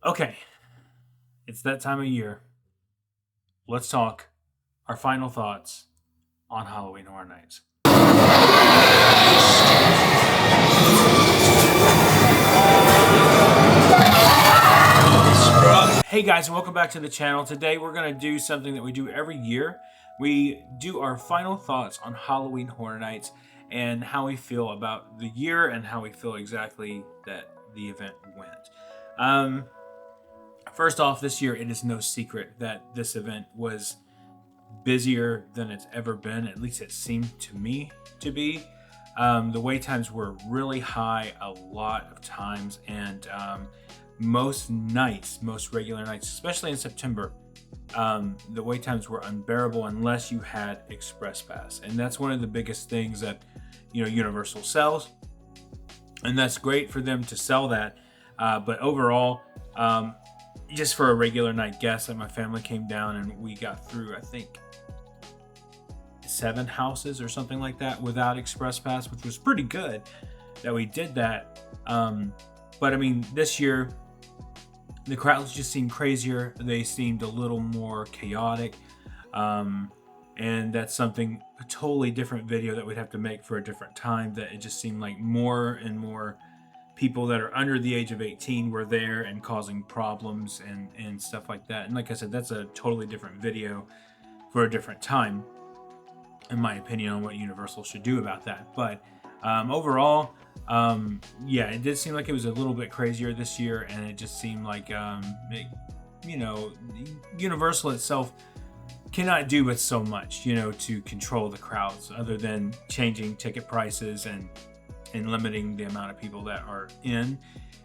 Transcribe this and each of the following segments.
Okay, it's that time of year. Let's talk our final thoughts on Halloween Horror Nights. Hey guys, and welcome back to the channel. Today we're going to do something that we do every year. We do our final thoughts on Halloween Horror Nights and how we feel about the year and how we feel exactly that the event went. Um, First off, this year it is no secret that this event was busier than it's ever been. At least it seemed to me to be. The wait times were really high a lot of times, and most nights, most regular nights, especially in September, the wait times were unbearable unless you had Express Pass, and that's one of the biggest things that Universal sells, and that's great for them to sell that. But overall, just for a regular night guest, like my family came down and we got through, I think, 7 houses or something like that without Express Pass, which was pretty good that we did that. But I mean, this year the crowds just seemed crazier. They seemed a little more chaotic. And that's something, a totally different video that we'd have to make for a different time, that it just seemed like more and more people that are under the age of 18 were there and causing problems and stuff like that. And like I said, that's a totally different video for a different time, in my opinion, on what Universal should do about that. But overall, yeah, it did seem like it was a little bit crazier this year, and it just seemed like Universal itself cannot do but so much, to control the crowds, other than changing ticket prices and limiting the amount of people that are in.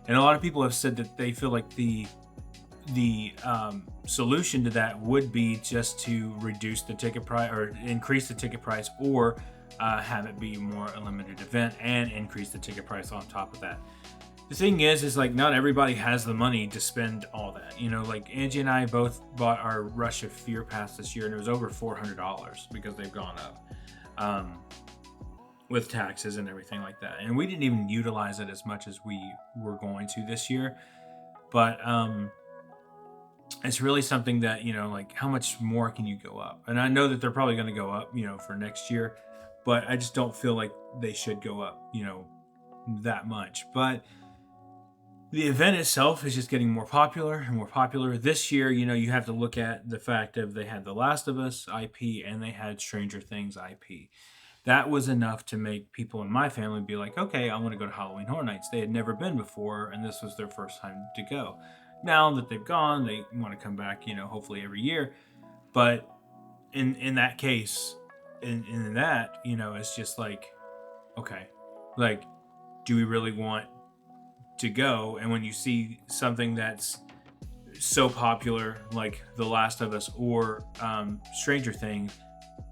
And a lot of people have said that they feel like the solution to that would be just to reduce the ticket price, or increase the ticket price, or have it be more a limited event and increase the ticket price on top of that. The thing is like, not everybody has the money to spend all that. Like Angie and I both bought our Rush of Fear pass this year, and it was over $400 because they've gone up. With taxes and everything like that. And we didn't even utilize it as much as we were going to this year. But it's really something that, like, how much more can you go up? And I know that they're probably going to go up, for next year, but I just don't feel like they should go up, that much. But the event itself is just getting more popular and more popular. This year, you have to look at the fact of they had The Last of Us IP and they had Stranger Things IP. That was enough to make people in my family be like, okay, I want to go to Halloween Horror Nights. They had never been before, and this was their first time to go. Now that they've gone, they want to come back, hopefully every year. But in that case, in that, it's just like, okay, like, do we really want to go? And when you see something that's so popular, like The Last of Us or Stranger Things,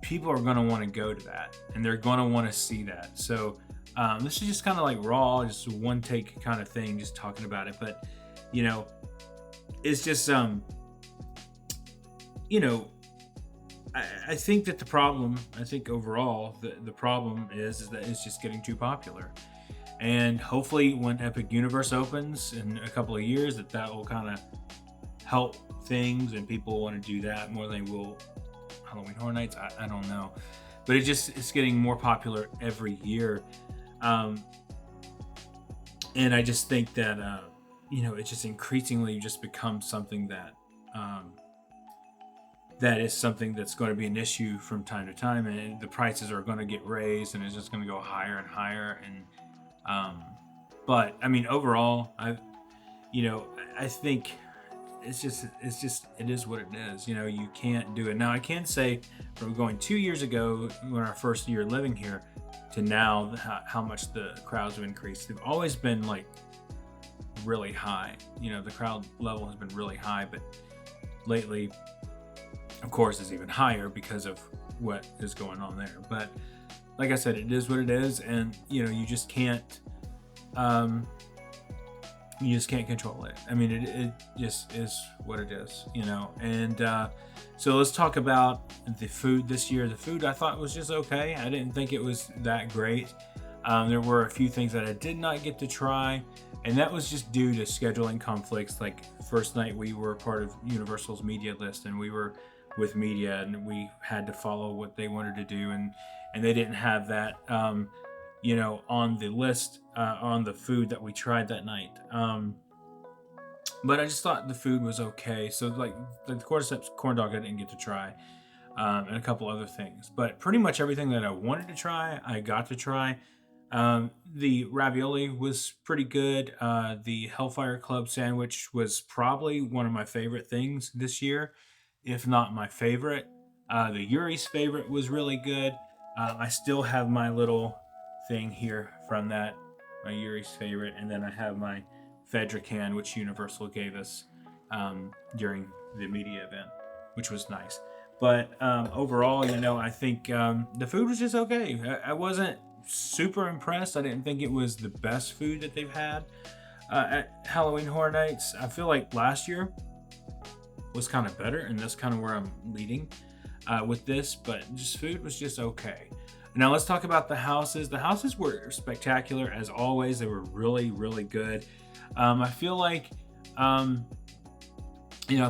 people are going to want to go to that, and they're going to want to see that. So this is just kind of like raw, just one take kind of thing, just talking about it. But it's just I think that the problem, I think overall the problem is that it's just getting too popular. And hopefully when Epic Universe opens in a couple of years, that will kind of help things, and people want to do that more than they will Halloween Horror Nights. I don't know, but it's getting more popular every year, and I just think that it just increasingly just becomes something that that is something that's going to be an issue from time to time, and the prices are going to get raised, and it's just going to go higher and higher. And but I mean, overall, I think it is what it is. You can't do it. Now I can say, from going 2 years ago, when our first year living here, to now, how much the crowds have increased. They've always been like really high. The crowd level has been really high, but lately, of course, it's even higher because of what is going on there. But like I said, it is what it is, and you just can't control it. I mean, it just is what it is, And so let's talk about the food this year. The food I thought was just okay. I didn't think it was that great. There were a few things that I did not get to try, and that was just due to scheduling conflicts. Like first night we were part of Universal's media list, and we were with media, and we had to follow what they wanted to do, and they didn't have that, on the list, on the food that we tried that night. But I just thought the food was okay. So like the cordyceps corn dog I didn't get to try, and a couple other things. But pretty much everything that I wanted to try, I got to try. The ravioli was pretty good. The Hellfire Club sandwich was probably one of my favorite things this year, if not my favorite. The Yuri's favorite was really good. I still have my little thing here from that, my Yuri's favorite, and then I have my Fedra can, which Universal gave us during the media event, which was nice. But overall, I think the food was just okay. I wasn't super impressed. I didn't think it was the best food that they've had at Halloween Horror Nights. I feel like last year was kind of better, and that's kind of where I'm leading with this. But just food was just okay. Now let's talk about the houses. The houses were spectacular as always. They were really, really good. I feel like, I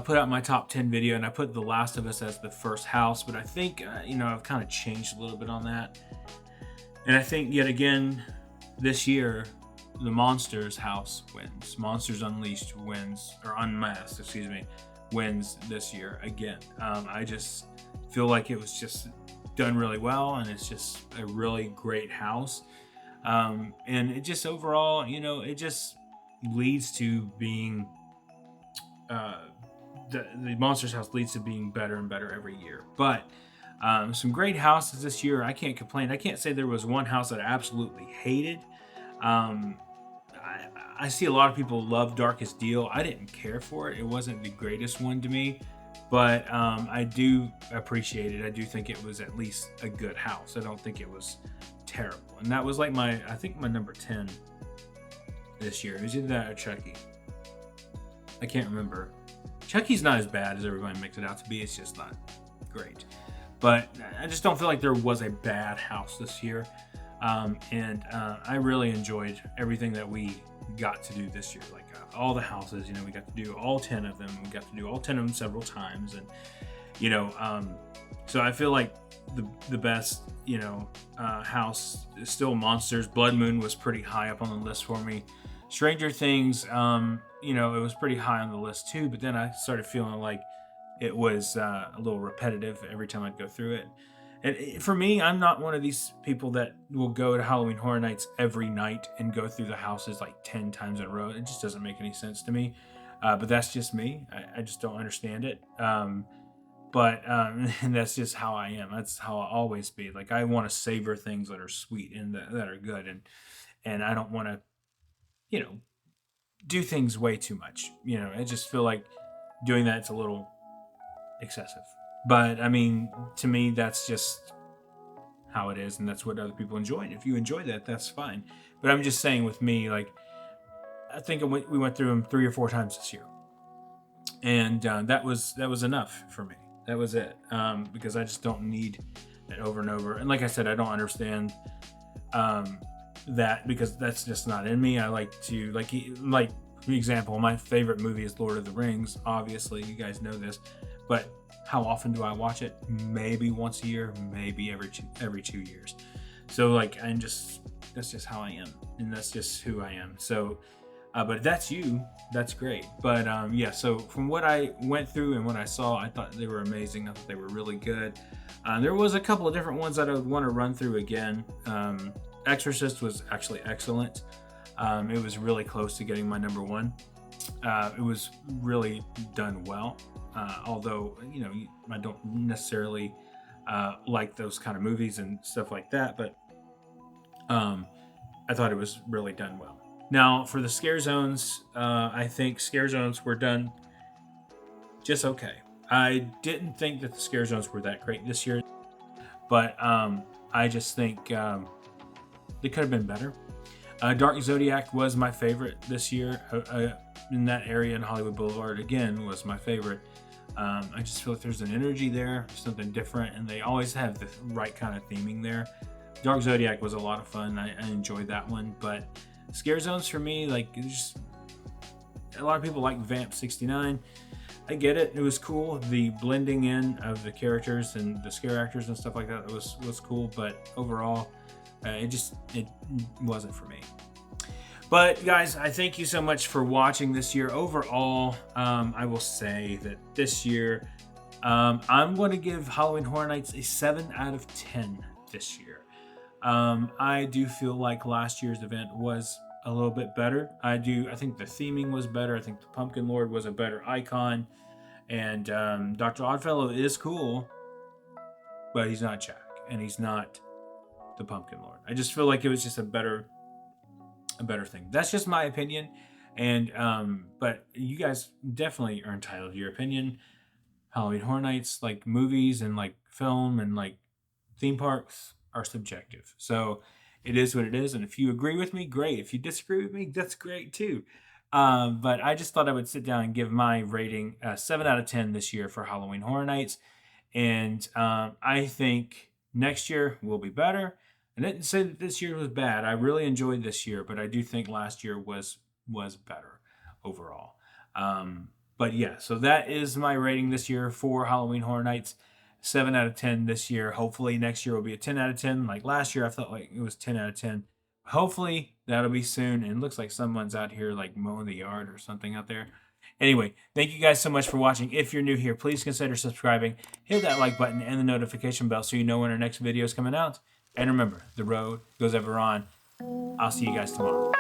put out my top 10 video, and I put The Last of Us as the first house, but I think, I've kind of changed a little bit on that. And I think yet again, this year, the Monsters house wins. Monsters Unleashed wins, or Unmasked, wins this year again. I just feel like it was just done really well, and it's just a really great house. And it just overall, it just leads to being, the Monsters house leads to being better and better every year. But some great houses this year. I can't complain. I can't say there was one house that I absolutely hated. I see a lot of people love Darkest Deal. I didn't care for it. It wasn't the greatest one to me, but I do appreciate it. I do think it was at least a good house. I don't think it was terrible. And that was like I think my number 10 this year. It was either that or Chucky. I can't remember. Chucky's not as bad as everybody makes it out to be. It's just not great. But I just don't feel like there was a bad house this year. And I really enjoyed everything that we got to do this year. Like all the houses, we got to do all 10 of them. We got to do all 10 of them several times. And, so I feel like the best, house is still Monsters. Blood Moon was pretty high up on the list for me. Stranger Things, it was pretty high on the list too. But then I started feeling like it was a little repetitive every time I'd go through it. And for me, I'm not one of these people that will go to Halloween Horror Nights every night and go through the houses like 10 times in a row. It just doesn't make any sense to me. But that's just me. I just don't understand it. And that's just how I am. That's how I'll always be. Like, I want to savor things that are sweet and that are good. And I don't want to, do things way too much. I just feel like doing that's a little excessive. But I mean, to me, that's just how it is, and that's what other people enjoy. And if you enjoy that, that's fine. But I'm just saying, with me, like, I think we went through them 3 or 4 times this year, and that was enough for me. That was it, because I just don't need it over and over. And like I said, I don't understand that, because that's just not in me. I like to like for example, my favorite movie is Lord of the Rings. Obviously, you guys know this, but how often do I watch it? Maybe once a year, maybe every 2 years. So like, that's just how I am, and that's just who I am. So, but that's that's great. But yeah, so from what I went through and what I saw, I thought they were amazing. I thought they were really good. There was a couple of different ones that I would want to run through again. Exorcist was actually excellent. It was really close to getting my number 1. It was really done well. Although, I don't necessarily like those kind of movies and stuff like that, but I thought it was really done well. Now, for the scare zones, I think scare zones were done just okay. I didn't think that the scare zones were that great this year, but I just think they could have been better. Dark Zodiac was my favorite this year. In that area in Hollywood Boulevard, again, was my favorite. I just feel like there's an energy there, something different, and they always have the right kind of theming there. Dark Zodiac was a lot of fun. I enjoyed that one, but Scare Zones for me, like, it was just, a lot of people like Vamp 69. I get it. It was cool. The blending in of the characters and the scare actors and stuff like that was cool. But overall, it wasn't for me. But guys, I thank you so much for watching this year. Overall, I will say that this year, I'm going to give Halloween Horror Nights a 7 out of 10 this year. I do feel like last year's event was a little bit better. I think the theming was better. I think the Pumpkin Lord was a better icon. And Dr. Oddfellow is cool, but he's not Jack, and he's not the Pumpkin Lord. I just feel like it was just a better thing. That's just my opinion. And but you guys definitely are entitled to your opinion. Halloween Horror Nights, like movies and like film and like theme parks, are subjective. So it is what it is. And if you agree with me, great. If you disagree with me, that's great too. But I just thought I would sit down and give my rating 7 out of 10 this year for Halloween Horror Nights. And I think next year will be better. I didn't say that this year was bad. I really enjoyed this year, but I do think last year was better overall. But yeah, so that is my rating this year for Halloween Horror Nights. 7 out of 10 this year. Hopefully next year will be a 10 out of 10. Like last year, I felt like it was 10 out of 10. Hopefully that'll be soon. And it looks like someone's out here like mowing the yard or something out there. Anyway, thank you guys so much for watching. If you're new here, please consider subscribing. Hit that like button and the notification bell so you know when our next video is coming out. And remember, the road goes ever on. I'll see you guys tomorrow.